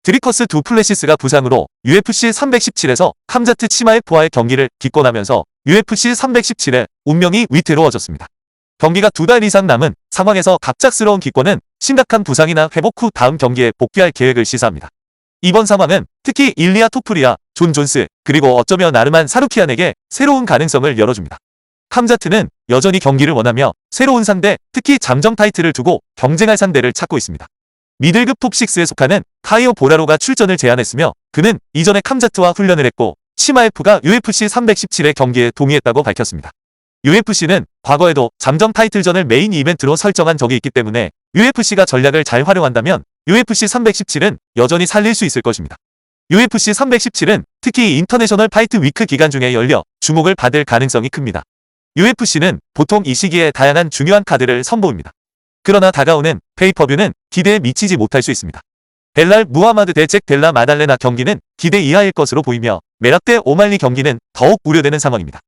드리커스 두 플래시스가 부상으로 UFC 317에서 캄자트 치마에프와의 경기를 기권하면서 UFC 317의 운명이 위태로워졌습니다. 경기가 2달 이상 남은 상황에서 갑작스러운 기권은 심각한 부상이나 회복 후 다음 경기에 복귀할 계획을 시사합니다. 이번 상황은 특히 일리아 토프리아, 존 존스, 그리고 어쩌면 아르만 사루키안에게 새로운 가능성을 열어줍니다. 캄자트는 여전히 경기를 원하며 새로운 상대, 특히 잠정 타이틀을 두고 경쟁할 상대를 찾고 있습니다. 미들급 톱6에 속하는 카이오 보라로가 출전을 제안했으며 그는 이전에 캄자트와 훈련을 했고 치마에프가 UFC 317의 경기에 동의했다고 밝혔습니다. UFC는 과거에도 잠정 타이틀전을 메인 이벤트로 설정한 적이 있기 때문에 UFC가 전략을 잘 활용한다면 UFC 317은 여전히 살릴 수 있을 것입니다. UFC 317은 특히 인터내셔널 파이트 위크 기간 중에 열려 주목을 받을 가능성이 큽니다. UFC는 보통 이 시기에 다양한 중요한 카드를 선보입니다. 그러나 다가오는 페이퍼뷰는 기대에 미치지 못할 수 있습니다. 벨랄 무하마드 대 잭 델라 마달레나 경기는 기대 이하일 것으로 보이며 메락 대 오말리 경기는 더욱 우려되는 상황입니다.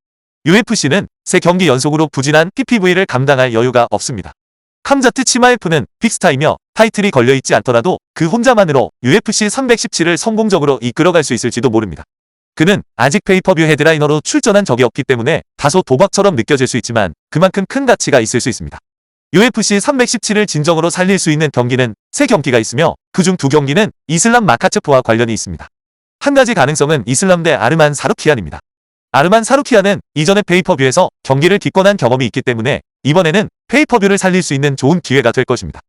UFC는 3경기 연속으로 부진한 PPV를 감당할 여유가 없습니다. 캄자트 치마에프는 빅스타이며 타이틀이 걸려있지 않더라도 그 혼자만으로 UFC 317을 성공적으로 이끌어갈 수 있을지도 모릅니다. 그는 아직 페이퍼뷰 헤드라이너로 출전한 적이 없기 때문에 다소 도박처럼 느껴질 수 있지만 그만큼 큰 가치가 있을 수 있습니다. UFC 317을 진정으로 살릴 수 있는 경기는 3경기가 있으며 그중 2경기는 이슬람 마카체프와 관련이 있습니다. 한 가지 가능성은 이슬람 대 아르만 사루키안입니다. 아르만 사루키안은 이전에 페이퍼뷰에서 경기를 기권한 경험이 있기 때문에 이번에는 페이퍼뷰를 살릴 수 있는 좋은 기회가 될 것입니다.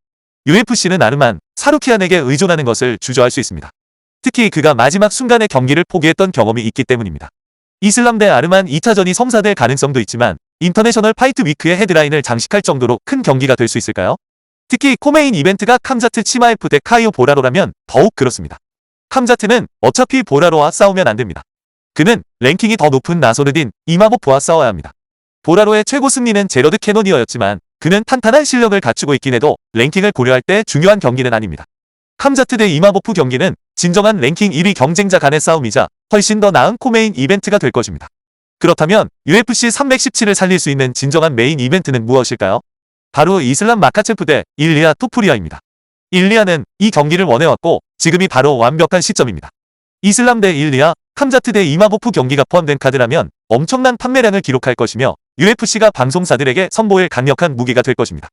UFC는 아르만 사루키안에게 의존하는 것을 주저할 수 있습니다. 특히 그가 마지막 순간에 경기를 포기했던 경험이 있기 때문입니다. 이슬람 대 아르만 2차전이 성사될 가능성도 있지만 인터내셔널 파이트 위크의 헤드라인을 장식할 정도로 큰 경기가 될 수 있을까요? 특히 코메인 이벤트가 캄자트 치마에프 대 카이오 보라로라면 더욱 그렇습니다. 캄자트는 어차피 보라로와 싸우면 안됩니다. 그는 랭킹이 더 높은 나소르딘 이마보프와 싸워야 합니다. 보라로의 최고 승리는 제러드 캐노니어였지만 그는 탄탄한 실력을 갖추고 있긴 해도 랭킹을 고려할 때 중요한 경기는 아닙니다. 캄자트 대 이마보프 경기는 진정한 랭킹 1위 경쟁자 간의 싸움이자 훨씬 더 나은 코메인 이벤트가 될 것입니다. 그렇다면 UFC 317을 살릴 수 있는 진정한 메인 이벤트는 무엇일까요? 바로 이슬람 마카체프 대 일리아 토프리아입니다. 일리아는 이 경기를 원해왔고 지금이 바로 완벽한 시점입니다. 이슬람 대 일리아, 캄자트 대 이마보프 경기가 포함된 카드라면 엄청난 판매량을 기록할 것이며 UFC가 방송사들에게 선보일 강력한 무기가 될 것입니다.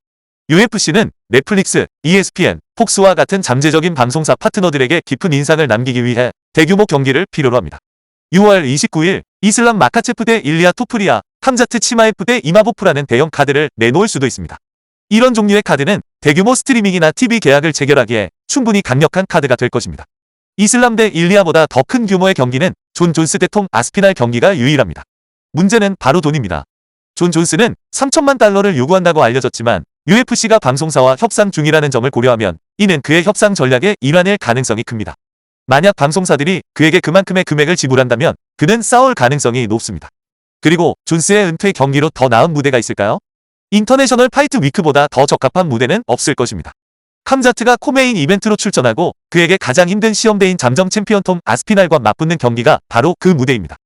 UFC는 넷플릭스, ESPN, 폭스와 같은 잠재적인 방송사 파트너들에게 깊은 인상을 남기기 위해 대규모 경기를 필요로 합니다. 6월 29일 이슬람 마카체프 대 일리아 토프리아, 캄자트 치마에프 대 이마보프라는 대형 카드를 내놓을 수도 있습니다. 이런 종류의 카드는 대규모 스트리밍이나 TV 계약을 체결하기에 충분히 강력한 카드가 될 것입니다. 이슬람 대 일리아보다 더 큰 규모의 경기는 존 존스 대 톰 아스피날 경기가 유일합니다. 문제는 바로 돈입니다. 존 존스는 3천만 달러를 요구한다고 알려졌지만 UFC가 방송사와 협상 중이라는 점을 고려하면 이는 그의 협상 전략의 일환일 가능성이 큽니다. 만약 방송사들이 그에게 그만큼의 금액을 지불한다면 그는 싸울 가능성이 높습니다. 그리고 존스의 은퇴 경기로 더 나은 무대가 있을까요? 인터내셔널 파이트 위크보다 더 적합한 무대는 없을 것입니다. 캄자트가 코메인 이벤트로 출전하고 그에게 가장 힘든 시험대인 잠정 챔피언 톰 아스피날과 맞붙는 경기가 바로 그 무대입니다.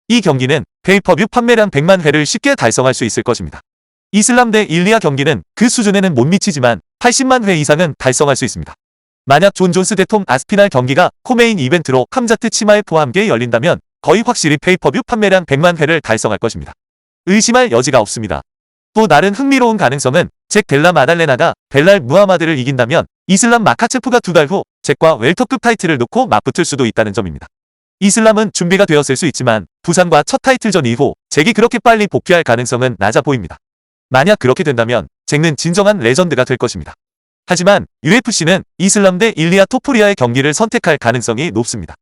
이 경기는 페이퍼뷰 판매량 100만 회를 쉽게 달성할 수 있을 것입니다. 이슬람 대 일리아 경기는 그 수준에는 못 미치지만 80만 회 이상은 달성할 수 있습니다. 만약 존 존스 대 톰 아스피날 경기가 코메인 이벤트로 캄자트 치마에프와 함께 열린다면 거의 확실히 페이퍼뷰 판매량 100만 회를 달성할 것입니다. 의심할 여지가 없습니다. 또 다른 흥미로운 가능성은 잭 델라 마달레나가 벨랄 무하마드를 이긴다면 이슬람 마카체프가 2달 후 잭과 웰터급 타이틀을 놓고 맞붙을 수도 있다는 점입니다. 이슬람은 준비가 되었을 수 있지만 부상과 첫 타이틀전 이후 잭이 그렇게 빨리 복귀할 가능성은 낮아 보입니다. 만약 그렇게 된다면 잭은 진정한 레전드가 될 것입니다. 하지만 UFC는 이슬람 대 일리아 토프리아의 경기를 선택할 가능성이 높습니다.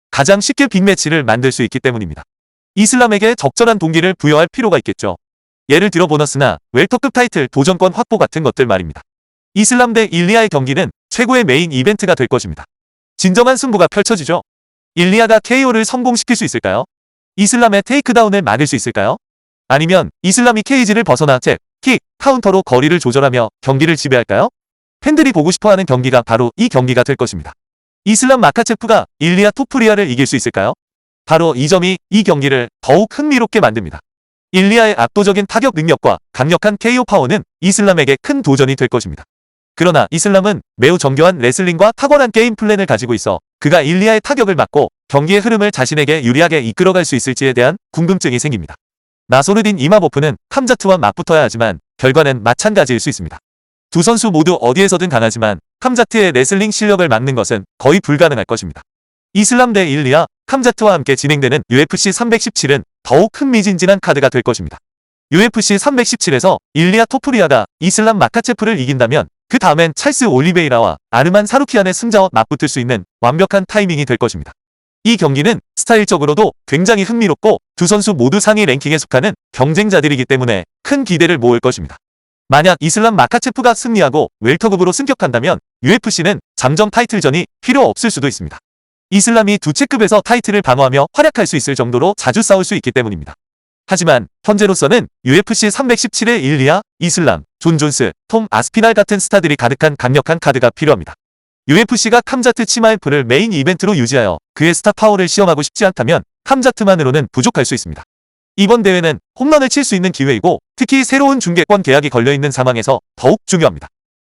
가장 쉽게 빅매치를 만들 수 있기 때문입니다. 이슬람에게 적절한 동기를 부여할 필요가 있겠죠. 예를 들어 보너스나 웰터급 타이틀 도전권 확보 같은 것들 말입니다. 이슬람 대 일리아의 경기는 최고의 메인 이벤트가 될 것입니다. 진정한 승부가 펼쳐지죠. 일리아가 KO를 성공시킬 수 있을까요? 이슬람의 테이크다운을 막을 수 있을까요? 아니면 이슬람이 케이지를 벗어나 잽, 킥, 카운터로 거리를 조절하며 경기를 지배할까요? 팬들이 보고 싶어하는 경기가 바로 이 경기가 될 것입니다. 이슬람 마카체프가 일리아 토프리아를 이길 수 있을까요? 바로 이 점이 이 경기를 더욱 흥미롭게 만듭니다. 일리아의 압도적인 타격 능력과 강력한 KO 파워는 이슬람에게 큰 도전이 될 것입니다. 그러나 이슬람은 매우 정교한 레슬링과 탁월한 게임 플랜을 가지고 있어 그가 일리아의 타격을 막고 경기의 흐름을 자신에게 유리하게 이끌어갈 수 있을지에 대한 궁금증이 생깁니다. 나소르딘 이마모프는 캄자트와 맞붙어야 하지만 결과는 마찬가지일 수 있습니다. 두 선수 모두 어디에서든 강하지만 캄자트의 레슬링 실력을 막는 것은 거의 불가능할 것입니다. 이슬람 대 일리아, 캄자트와 함께 진행되는 UFC 317은 더욱 흥미진진한 카드가 될 것입니다. UFC 317에서 일리아 토프리아가 이슬람 마카체프를 이긴다면 그 다음엔 찰스 올리베이라와 아르만 사루키안의 승자와 맞붙을 수 있는 완벽한 타이밍이 될 것입니다. 이 경기는 스타일적으로도 굉장히 흥미롭고 두 선수 모두 상위 랭킹에 속하는 경쟁자들이기 때문에 큰 기대를 모을 것입니다. 만약 이슬람 마카체프가 승리하고 웰터급으로 승격한다면 UFC는 잠정 타이틀전이 필요 없을 수도 있습니다. 이슬람이 두 체급에서 타이틀을 방어하며 활약할 수 있을 정도로 자주 싸울 수 있기 때문입니다. 하지만 현재로서는 UFC 317의 일리아, 이슬람, 존 존스, 톰 아스피날 같은 스타들이 가득한 강력한 카드가 필요합니다. UFC가 캄자트 치마에프를 메인 이벤트로 유지하여 그의 스타 파워를 시험하고 싶지 않다면 캄자트만으로는 부족할 수 있습니다. 이번 대회는 홈런을 칠 수 있는 기회이고 특히 새로운 중계권 계약이 걸려있는 상황에서 더욱 중요합니다.